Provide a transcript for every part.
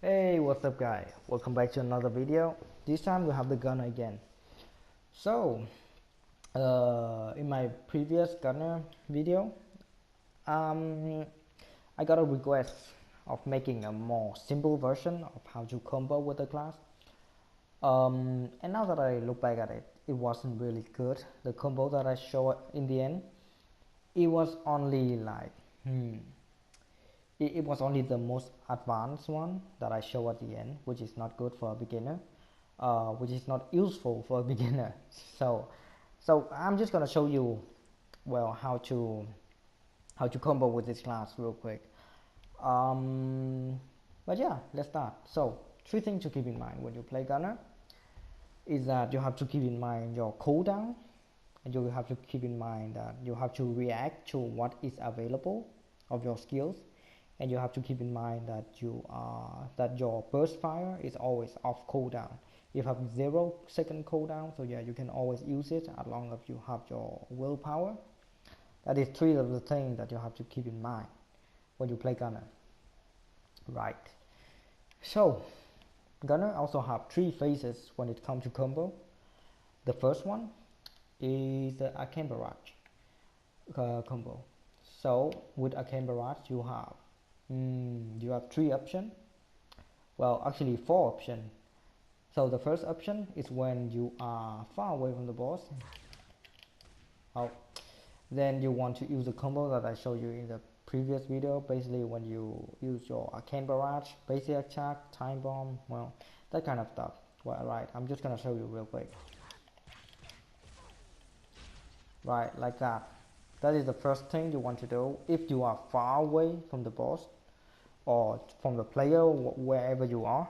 Hey, what's up guys? Welcome back to another video. This time we have the gunner again. So, in my previous gunner video, um, I got a request of making a more simple version of how to combo with the class. And now that I look back at it, it wasn't really good. The combo that I showed in the end, it was only like, it was only the most advanced one that I show at the end, which is not good for a beginner, which is not useful for a beginner. So, so I'm just gonna show you, well, how to combo with this class real quick. But yeah, let's start. So, three things to keep in mind when you play gunner is that you have to keep in mind your cooldown, and you have to keep in mind that you have to react to what is available of your skills, and you have to keep in mind that that your burst fire is always off cooldown. You have 0 second cooldown, so yeah, you can always use it as long as you have your willpower. That is three of the things that you have to keep in mind when you play gunner. Right. So gunner also have three phases when it comes to combo. The first one is the arcane barrage combo. So with arcane barrage you have three options, well actually four options. So the first option is when you are far away from the boss. Oh, then you want to use the combo that I showed you in the previous video. Basically when you use your arcane barrage, basic attack, time bomb, well, that kind of stuff. Well, right, I'm just gonna show you real quick. Right, like that. That is the first thing you want to do if you are far away from the boss or from the player, wherever you are.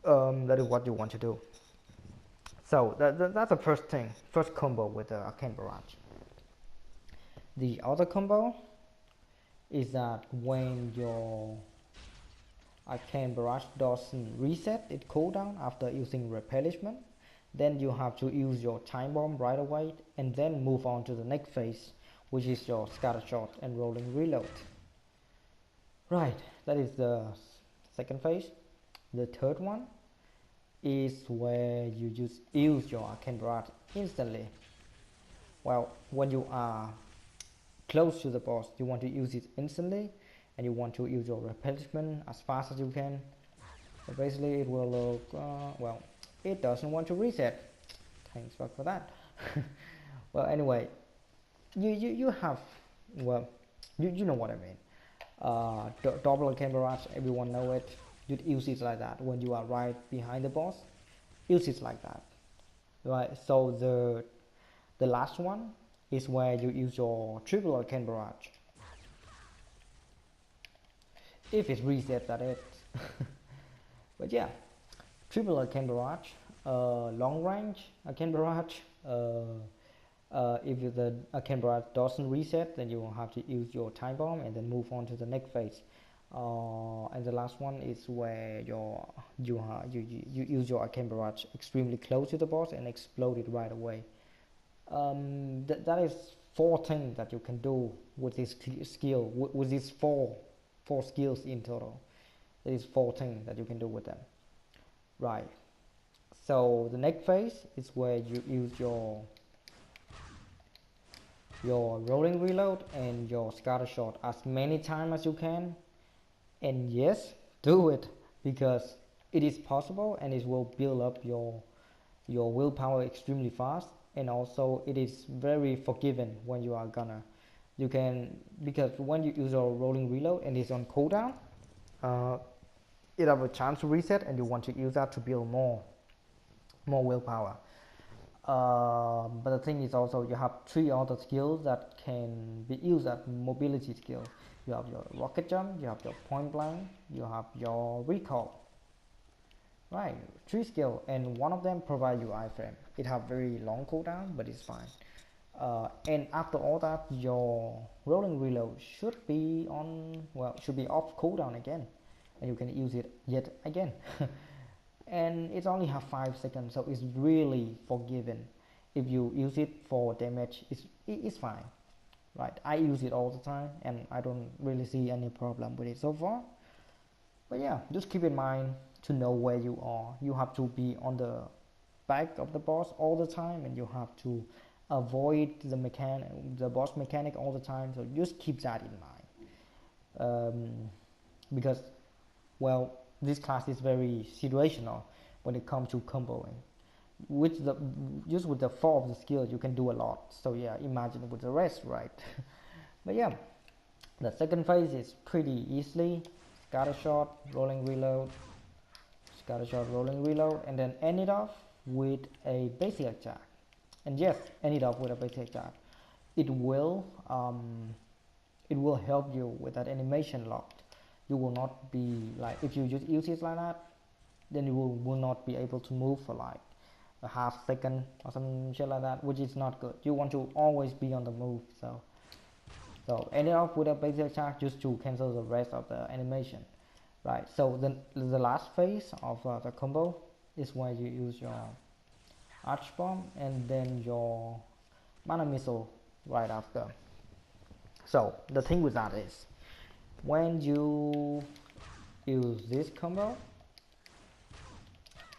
That is what you want to do. So that's the first thing, first combo with the arcane barrage. The other combo is that when your arcane barrage doesn't reset its cooldown after using replenishment, then you have to use your time bomb right away and then move on to the next phase, which is your scatter shot and rolling reload. Right, that is the second phase. The third one is where you just use your arcane barrage instantly. Well, when you are close to the boss, you want to use it instantly, and you want to use your replenishment as fast as you can. So basically it will look, well, it doesn't want to reset. Thanks for that. Well, anyway, you have, well, you know what I mean. Double arcane barrage, everyone know it. You use it like that when you are right behind the boss. Use it like that, right? So the last one is where you use your triple arcane barrage. If it resets, that is. But yeah, triple arcane barrage, long range arcane barrage. If the arcane barrage doesn't reset, then you will have to use your time bomb and then move on to the next phase. And the last one is where you use your arcane barrage extremely close to the boss and explode it right away. That is four things that you can do with this skill, with these four skills in total. There is four things that you can do with them. Right. So the next phase is where you use your rolling reload and your scatter shot as many times as you can. And yes, do it, because it is possible and it will build up your willpower extremely fast, and also it is very forgiving when you are gunner. You can, because when you use your rolling reload and it's on cooldown, it have a chance to reset, and you want to use that to build more willpower. But the thing is also you have three other skills that can be used as mobility skills. You have your rocket jump, you have your point blank, you have your recall. Right, three skill, and one of them provide you iframe. It have very long cooldown, but it's fine. And after all that, your rolling reload should be on, well, should be off cooldown again, and you can use it yet again. And it only have 5 seconds, so it's really forgiving. If you use it for damage, it's fine. Right, I use it all the time and I don't really see any problem with it so far. But yeah, just keep in mind to know where you are. You have to be on the back of the boss all the time, and you have to avoid the boss mechanic all the time. So just keep that in mind, because well, this class is very situational when it comes to comboing. With the just with the 4 of the skills, you can do a lot. So yeah, imagine with the rest, right? But yeah, the second phase is pretty easily scatter shot, rolling reload, scatter shot, rolling reload, and then end it off with a basic attack. And yes, end it off with a basic attack. It will it will help you with that animation locked. You will not be like, if you just use it like that, then you will not be able to move for like a half second or some shit like that, which is not good. You want to always be on the move. So end it off with a basic attack just to cancel the rest of the animation, right? So the last phase of the combo is where you use your arch bomb and then your mana missile right after. So the thing with that is, when you use this combo,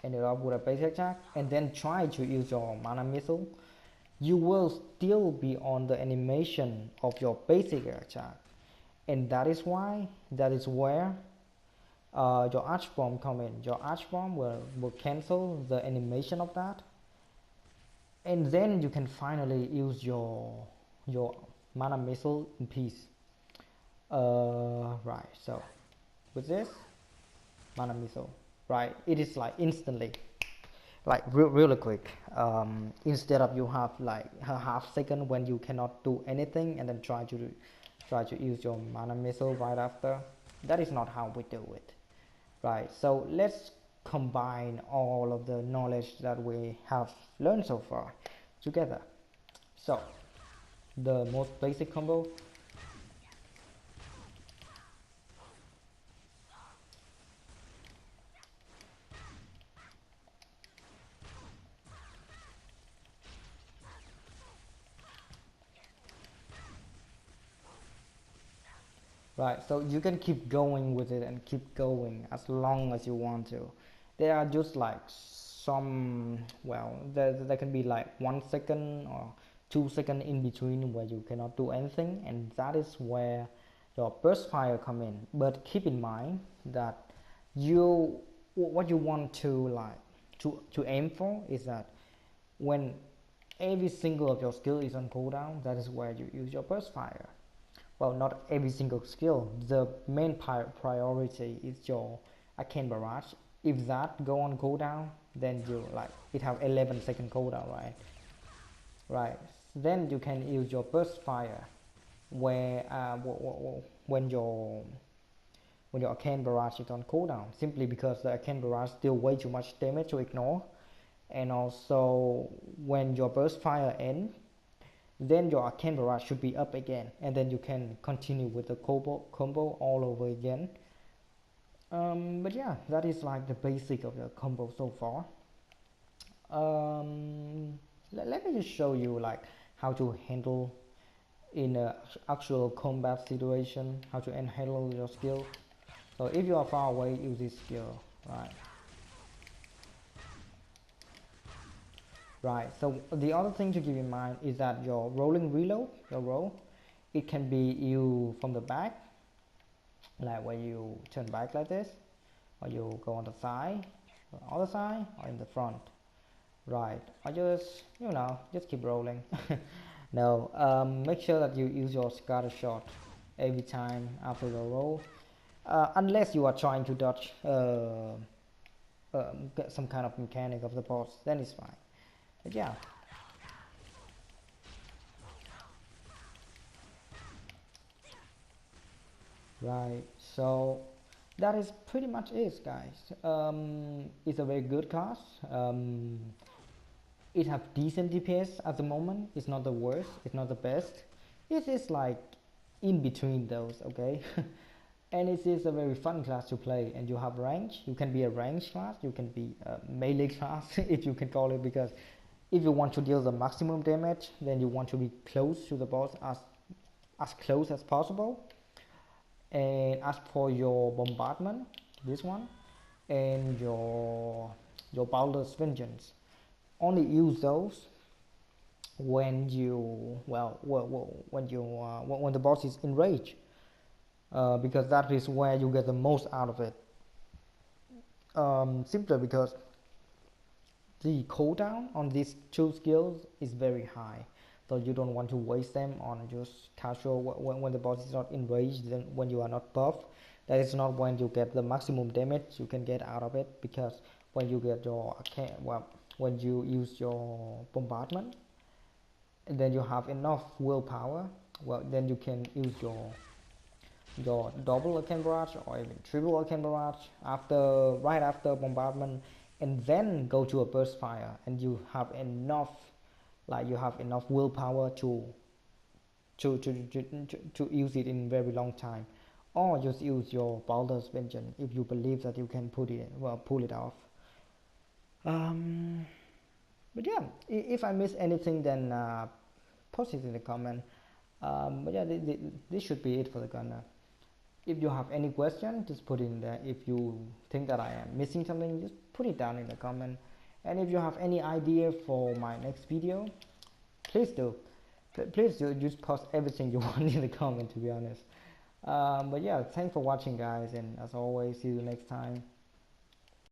end it up with a basic attack, and then try to use your mana missile, you will still be on the animation of your basic attack, and that is where your arch bomb come in. Your arch bomb will cancel the animation of that, and then you can finally use your mana missile in peace. Right, so with this mana missile, right, it is like instantly, like really quick. Instead of you have like a half second when you cannot do anything and then try to use your mana missile right after. That is not how we do it, right? So let's combine all of the knowledge that we have learned so far together. So the most basic combo, right? So you can keep going with it and keep going as long as you want to. There are just like some, well, there can be like 1 second or 2 seconds in between where you cannot do anything, and that is where your burst fire come in. But keep in mind that what you want to like to aim for is that when every single of your skill is on cooldown, that is where you use your burst fire. Well, not every single skill. The main priority is your arcane barrage. If that go on cooldown, then you like it have 11-second cooldown, right? Right. Then you can use your burst fire, where when your arcane barrage is on cooldown, simply because the arcane barrage still way too much damage to ignore, and also when your burst fire ends, then your arcane barrage should be up again, and then you can continue with the combo all over again. But yeah, that is like the basic of the combo so far. Let me just show you like how to handle in a actual combat situation, how to handle your skill. So if you are far away, use this skill, right? Right, so the other thing to keep in mind is that your rolling reload, your roll, it can be you from the back, like when you turn back like this, or you go on the side, or other side, or in the front. Right, or just, just keep rolling. No, make sure that you use your scatter shot every time after the roll, unless you are trying to dodge get some kind of mechanic of the boss, then it's fine. But yeah. Right, so that is pretty much it, guys. It's a very good class. It have decent DPS at the moment. It's not the worst, it's not the best. It is like in between those, okay? And it is a very fun class to play, and you have range. You can be a range class, you can be a melee class if you can call it, because if you want to deal the maximum damage, then you want to be close to the boss, as close as possible. And as for your bombardment, this one, and your Baldur's Vengeance. Only use those when you when the boss is enraged, because that is where you get the most out of it. Simply because the cooldown on these two skills is very high, so you don't want to waste them on just casual when the boss is not enraged. Then when you are not buffed, that is not when you get the maximum damage you can get out of it, because when you get your when you use your bombardment and then you have enough willpower, well then you can use your double arcane barrage or even triple arcane barrage right after bombardment, and then go to a burst fire, and you have enough, like you have enough willpower to use it in very long time, or just use your Baldur's Vengeance if you believe that you can pull it off. But yeah, if I miss anything, then post it in the comment. But yeah, this should be it for the gunner. If you have any question, just put it in there. If you think that I am missing something, just put it down in the comment. And if you have any idea for my next video, please do. Please do just post everything you want in the comment, to be honest. But yeah, thanks for watching, guys, and as always, see you next time.